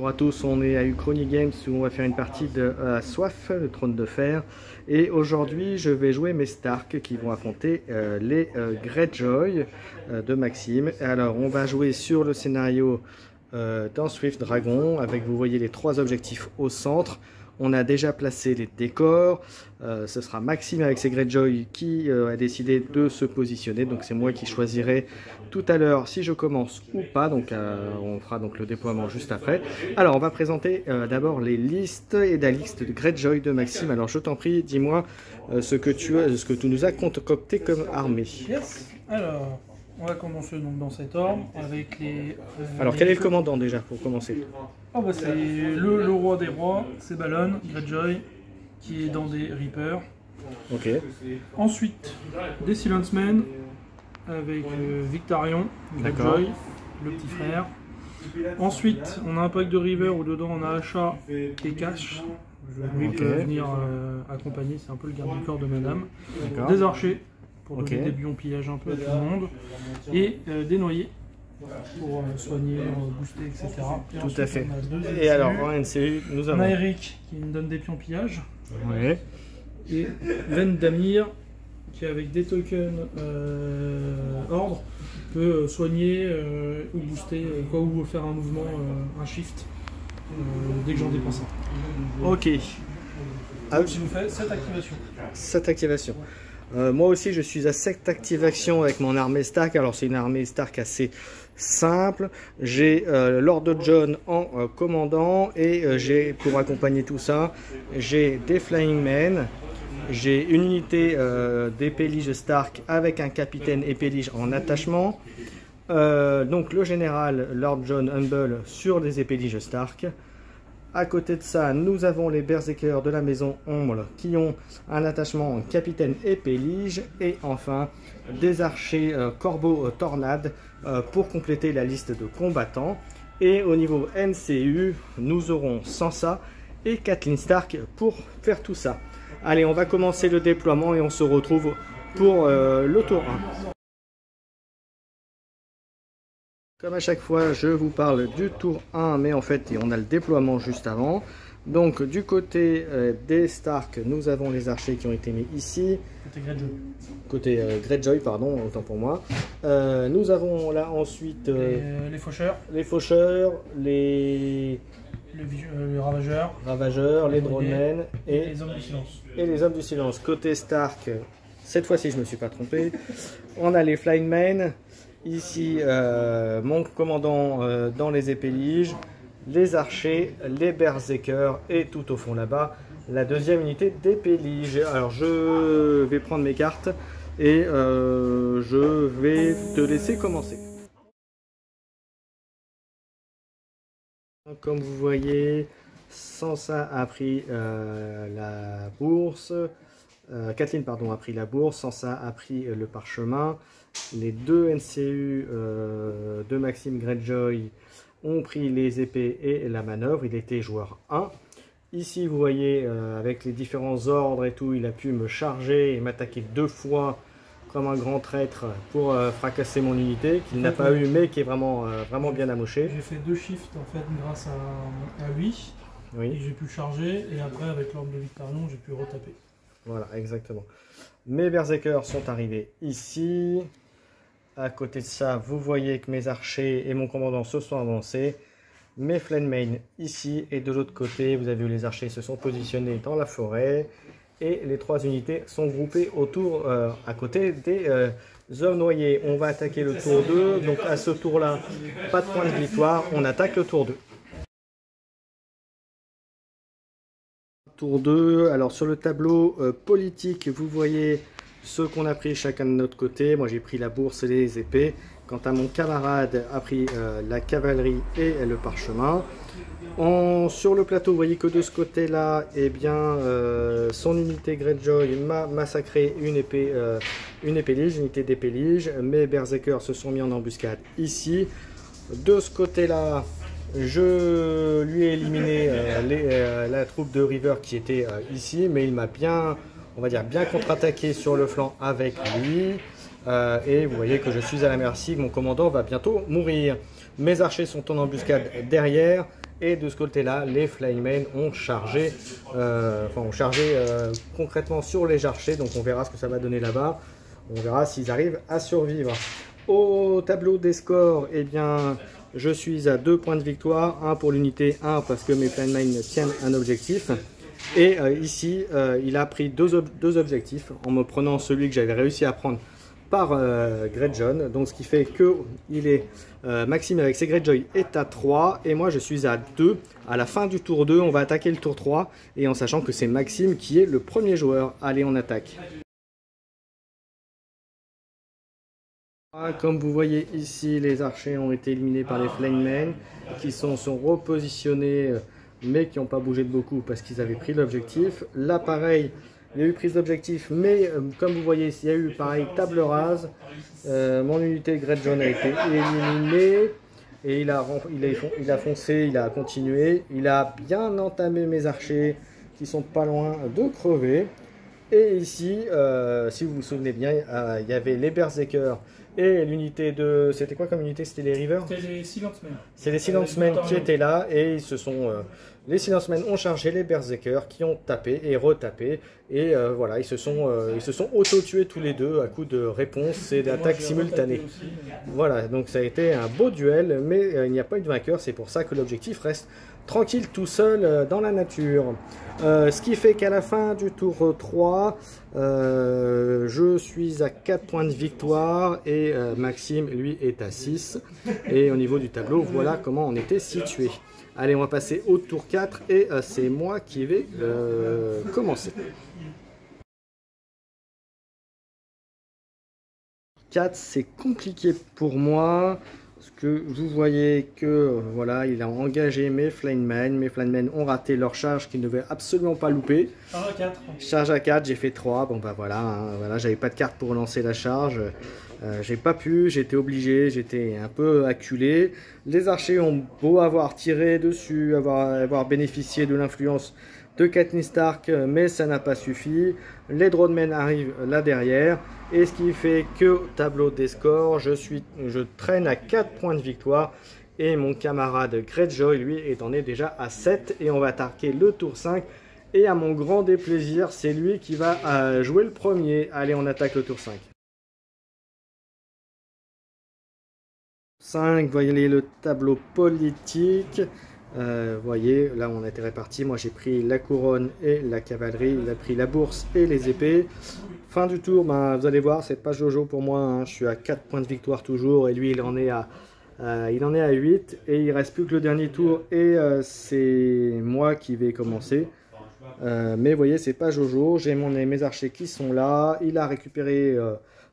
Bonjour à tous, on est à Uchronie Games où on va faire une partie de Soif, le trône de fer. Et aujourd'hui, je vais jouer mes Stark qui vont affronter les Greyjoy de Maxime. Alors, on va jouer sur le scénario dans Swift Dragon avec, vous voyez, les trois objectifs au centre. On a déjà placé les décors. Ce sera Maxime avec ses Greyjoy qui a décidé de se positionner. Donc c'est moi qui choisirai tout à l'heure si je commence ou pas. Donc on fera donc le déploiement juste après. Alors on va présenter d'abord les listes et la liste de Greyjoy de Maxime. Alors je t'en prie, dis-moi ce que tu nous as concocté comme armée. Yes. Alors, on va commencer donc dans cet ordre avec les... Alors quel est le commandant déjà pour commencer? Oh bah c'est le roi des rois, c'est Balon, Greyjoy, qui est dans des Reapers. Ok. Ensuite, des Silencemen avec Victarion, Greyjoy, le petit frère. Ensuite, on a un pack de River où dedans on a Asha et Cash. Lui peut venir accompagner, c'est un peu le garde du corps de madame. Des archers pour donner des bouillons pillage un peu à tout le monde. Et des noyés pour soigner, booster, etc. Et tout à fait. Et alors en NCU, nous avons... On a Eric qui nous donne des pions pillage. Ouais. Et Ven Damir qui avec des tokens ordre peut soigner ou booster ou faire un mouvement, un shift dès que j'en dépense un. Ok. Ah, je vous fais 7 activations. 7 activations. Moi aussi je suis à 7 activations avec mon armée Stark. Alors c'est une armée Stark assez simple. J'ai Lord John en commandant et j'ai, pour accompagner tout ça, j'ai des Flying Men. J'ai une unité d'épée-lige Stark avec un capitaine épée-lige en attachement. Donc le général Lord John Humble sur les épée-liges Stark. À côté de ça, nous avons les berserkers de la maison Ombre qui ont un attachement en capitaine épée-lige. Et enfin, des archers corbeaux tornades pour compléter la liste de combattants. Et au niveau NCU, nous aurons Sansa et Catelyn Stark pour faire tout ça. Allez, on va commencer le déploiement et on se retrouve pour le tour 1. Comme à chaque fois, je vous parle du tour 1, mais en fait, on a le déploiement juste avant. Donc, du côté des Stark, nous avons les archers qui ont été mis ici. Côté Greyjoy. Côté Greyjoy, pardon, autant pour moi. Nous avons là ensuite... les faucheurs. Les faucheurs, les ravageurs. Ravageurs, les dronemen et les hommes du silence. Et les hommes du silence. Côté Stark, cette fois-ci, je ne me suis pas trompé. On a les Flying Men. Ici, mon commandant dans les épée-liges, les archers, les berserkers et tout au fond là-bas, la deuxième unité d'épée-liges. Alors, je vais prendre mes cartes et je vais te laisser commencer. Comme vous voyez, Sansa a pris la bourse. Catelyn pardon, a pris la bourse, Sansa a pris le parchemin. Les deux NCU de Maxime Greyjoy ont pris les épées et la manœuvre. Il était joueur 1. Ici, vous voyez, avec les différents ordres et tout, il a pu me charger et m'attaquer 2 fois comme un grand traître pour fracasser mon unité, qu'il n'a pas eu, mais qui est vraiment, vraiment bien amoché. J'ai fait 2 shifts en fait grâce à lui. Oui. J'ai pu le charger et après, avec l'ordre de Victarion, j'ai pu retaper. Voilà, exactement. Mes berserkers sont arrivés ici. À côté de ça, vous voyez que mes archers et mon commandant se sont avancés. Mes Flaymain ici. Et de l'autre côté, vous avez vu, les archers se sont positionnés dans la forêt. Et les 3 unités sont groupées autour, à côté des hommes noyés. On va attaquer le tour 2. Donc à ce tour-là, pas de point de victoire. On attaque le tour 2. Tour 2, alors sur le tableau politique, vous voyez ce qu'on a pris chacun de notre côté. Moi j'ai pris la bourse et les épées. Quant à mon camarade a pris la cavalerie et le parchemin. Sur le plateau, vous voyez que de ce côté-là, eh bien, son unité Greyjoy m'a massacré une épée-lige, unité d'épée-lige. Mes berserkers se sont mis en embuscade ici. De ce côté-là, je lui ai éliminé la troupe de River qui était ici, mais il m'a bien, on va dire, bien contre-attaqué sur le flanc avec lui. Et vous voyez que je suis à la merci, mon commandant va bientôt mourir. Mes archers sont en embuscade derrière Et de ce côté-là, les Flymen ont chargé, concrètement sur les archers. Donc on verra ce que ça va donner là-bas. On verra s'ils arrivent à survivre. Au tableau des scores, eh bien, je suis à 2 points de victoire. 1 pour l'unité, 1 parce que mes Flymen tiennent un objectif. Et ici, il a pris deux objectifs en me prenant celui que j'avais réussi à prendre par Greyjoy. Donc ce qui fait que Maxime avec ses Greyjoy est à 3 et moi je suis à 2. À la fin du tour 2, on va attaquer le tour 3 et en sachant que c'est Maxime qui est le premier joueur. Allez, on attaque. Comme vous voyez ici, les archers ont été éliminés par les Flymen qui sont repositionnés mais qui n'ont pas bougé de beaucoup parce qu'ils avaient pris l'objectif. Là pareil, il y a eu prise d'objectif, mais comme vous voyez, il y a eu pareil table rase. Mon unité Greyjoy a été éliminée et il a foncé, il a continué. Il a bien entamé mes archers qui sont pas loin de crever. Et ici, si vous vous souvenez bien, il y avait les Berserkers et l'unité de... C'était quoi comme unité? C'était les Rivers? C'était les Silencemen. C'est les Silencemen qui étaient là et ils se sont... les Silencemen ont chargé les Berserkers qui ont tapé et retapé. Et voilà, ils se sont auto-tués tous les deux à coup de réponse et d'attaque simultanée. Voilà, donc ça a été un beau duel, mais il n'y a pas eu de vainqueur. C'est pour ça que l'objectif reste tranquille tout seul dans la nature. Ce qui fait qu'à la fin du tour 3, je suis à 4 points de victoire et Maxime, lui, est à 6. Et au niveau du tableau, voilà comment on était situé. Allez, on va passer au tour 4 et c'est moi qui vais commencer. 4, c'est compliqué pour moi. Parce que vous voyez que voilà, il a engagé mes Flymen. Mes Flymen ont raté leur charge qu'ils ne devaient absolument pas louper. Charge à 4. Charge à 4, j'ai fait 3. Bon bah voilà, hein, voilà, j'avais pas de carte pour lancer la charge. J'ai pas pu, j'étais obligé, j'étais un peu acculé. Les archers ont beau avoir tiré dessus, avoir bénéficié de l'influence de Catelyn Stark, mais ça n'a pas suffi. Les Dronemen arrivent là derrière, et ce qui fait que tableau des scores, je traîne à 4 points de victoire, et mon camarade Greyjoy, lui, en est déjà à 7, et on va attaquer le tour 5, et à mon grand déplaisir, c'est lui qui va jouer le premier. Allez, on attaque le tour 5. 5, voyez le tableau politique. Voyez, là on a été répartis. Moi j'ai pris la couronne et la cavalerie. Il a pris la bourse et les épées. Fin du tour, ben, vous allez voir, c'est pas Jojo pour moi. Hein. Je suis à 4 points de victoire toujours. Et lui il en est à 8. Et il reste plus que le dernier tour. Et c'est moi qui vais commencer. Mais vous voyez, c'est pas Jojo. J'ai mes archers qui sont là. Il a récupéré...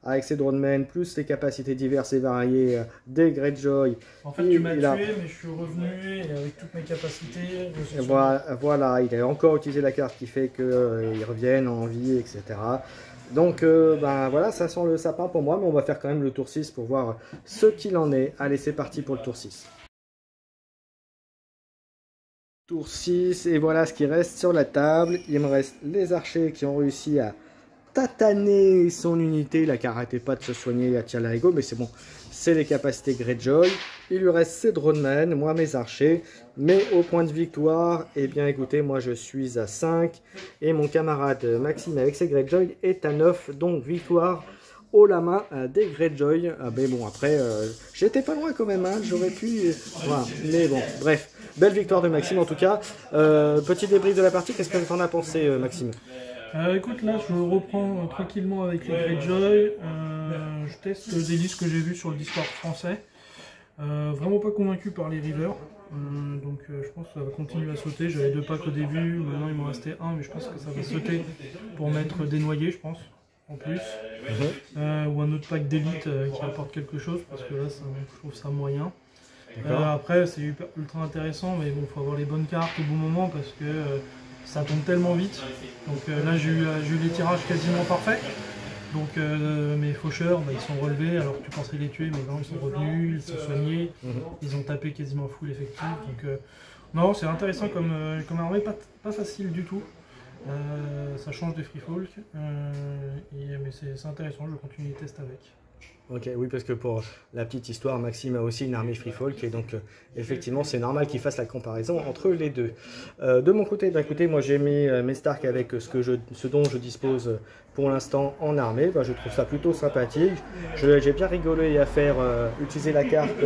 avec ses dronemen, plus les capacités diverses et variées des Greyjoy. En fait, tu m'as tué, mais je suis revenu et avec toutes mes capacités. Voilà, il a encore utilisé la carte qui fait qu'ils reviennent en vie, etc. Donc, ben voilà, ça sent le sapin pour moi, mais on va faire quand même le tour 6 pour voir ce qu'il en est. Allez, c'est parti pour le tour 6. Tour 6, et voilà ce qui reste sur la table. Il me reste les archers qui ont réussi à tataner son unité, il n'arrêtait pas de se soigner à tirer l'arigot, mais c'est bon, c'est les capacités Greyjoy. Il lui reste ses dronemen, moi mes archers, mais au point de victoire, eh bien écoutez, moi je suis à 5, et mon camarade Maxime avec ses Greyjoy est à 9, donc victoire haut la main des Greyjoy. Mais bon, après, j'étais pas loin quand même, hein, j'aurais pu... voilà. Mais bon, bref, belle victoire de Maxime en tout cas. Petit débrief de la partie, qu'est-ce que tu en as pensé Maxime? Écoute, là je reprends tranquillement avec les Greyjoy. Je teste des listes que j'ai vues sur le Discord français. Vraiment pas convaincu par les Rivers. Donc je pense que ça va continuer à sauter. J'avais 2 packs au début, maintenant il m'en restait 1, mais je pense que ça va sauter pour mettre des noyés, je pense, en plus. Ou un autre pack d'élite qui apporte quelque chose, parce que là je trouve ça moyen. Après c'est ultra intéressant, mais bon, il faut avoir les bonnes cartes au bon moment parce que ça tombe tellement vite. Donc là j'ai eu les tirages quasiment parfaits. Donc mes faucheurs, bah, ils sont relevés alors que tu pensais les tuer, mais non, ils sont revenus, ils sont soignés, ils ont tapé quasiment full effectif. Donc non, c'est intéressant comme armée, pas facile du tout. Ça change des free folk, mais c'est intéressant, je continue les tests avec. Ok, oui, parce que pour la petite histoire, Maxime a aussi une armée Free Folk, et donc effectivement, c'est normal qu'il fasse la comparaison entre les deux. De mon côté, d'un côté, moi j'ai mis mes Stark avec ce dont je dispose pour l'instant en armée. Bah, je trouve ça plutôt sympathique. J'ai bien rigolé à faire utiliser la carte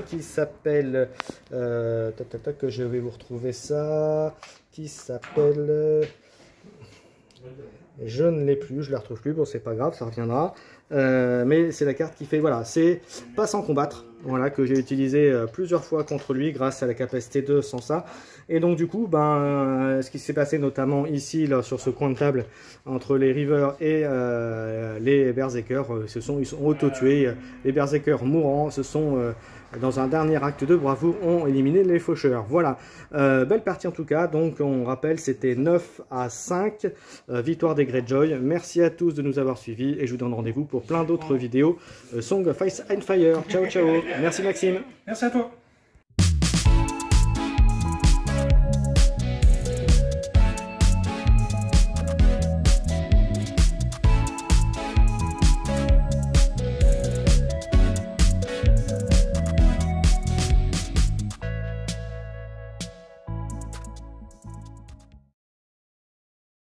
qui s'appelle... que je vais vous retrouver ça... Qui s'appelle... Je ne l'ai plus, je ne la retrouve plus, bon c'est pas grave, ça reviendra. Mais c'est la carte qui fait, voilà, c'est pas sans combattre, voilà, que j'ai utilisé plusieurs fois contre lui grâce à la capacité 2 sans ça. Et donc du coup, ce qui s'est passé notamment ici, là, sur ce coin de table, entre les Rivers et les Berserkers, ils sont auto-tués, les Berserkers mourants, se sont... dans un dernier acte de bravoure, ont éliminé les faucheurs. Voilà, belle partie en tout cas. Donc on rappelle, c'était 9-5, victoire des Greyjoy. Merci à tous de nous avoir suivis et je vous donne rendez-vous pour plein d'autres vidéos Song of Ice and Fire. Ciao ciao. Merci Maxime. Merci à toi.